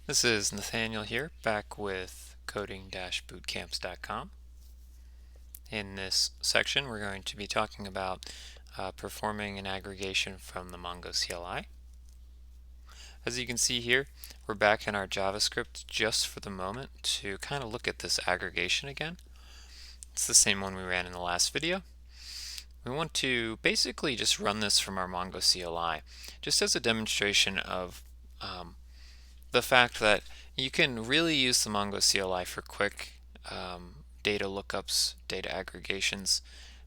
This is Nathaniel here, back with coding-bootcamps.com. In this section, we're going to be talking about performing an aggregation from the MongoCLI. As you can see here, we're back in our JavaScript just for the moment to kind of look at this aggregation again. It's the same one we ran in the last video. We want to basically just run this from our MongoCLI, just as a demonstration of the fact that you can really use the MongoCLI for quick data lookups, data aggregations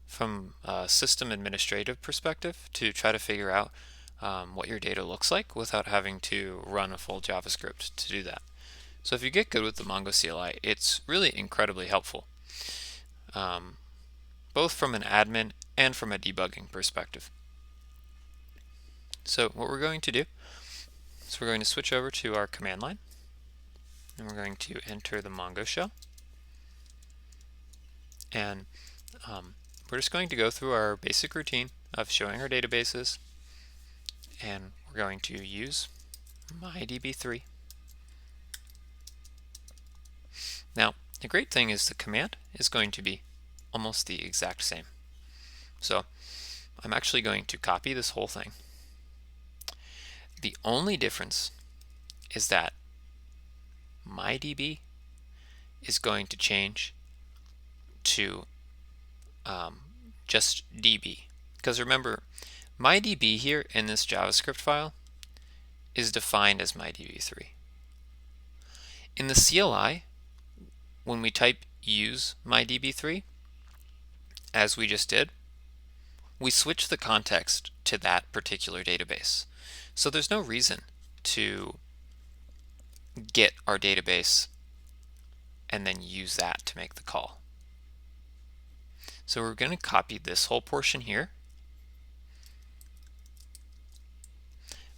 from a system administrative perspective to try to figure out what your data looks like without having to run a full JavaScript to do that. So if you get good with the MongoCLI, it's really incredibly helpful, both from an admin and from a debugging perspective. So what we're going to do is we're going to switch over to our command line, and we're going to enter the Mongo shell. And we're just going to go through our basic routine of showing our databases, and we're going to use MyDB3. Now, the great thing is the command is going to be almost the exact same. So I'm actually going to copy this whole thing. The only difference is that MyDB is going to change to just DB. Because remember, MyDB here in this JavaScript file is defined as MyDB3. In the CLI, when we type use MyDB3, as we just did, we switch the context to that particular database. So there's no reason to get our database and then use that to make the call. So we're going to copy this whole portion here,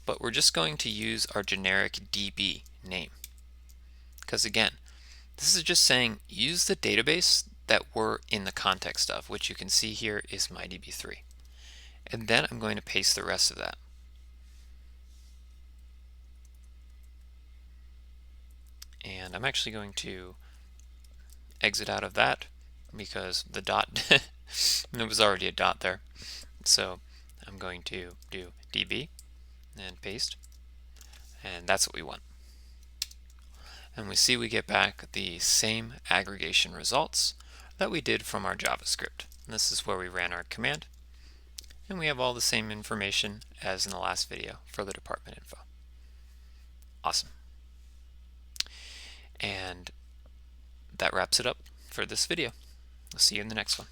but we're just going to use our generic DB name. Because again, this is just saying use the database that we're in the context of, which you can see here is MyDB3. And then I'm going to paste the rest of that. And I'm actually going to exit out of that because the dot, there was already a dot there. So I'm going to do DB and paste, and that's what we want. And we see we get back the same aggregation results that we did from our JavaScript. And this is where we ran our command, and we have all the same information as in the last video for the department info. Awesome. And that wraps it up for this video. I'll see you in the next one.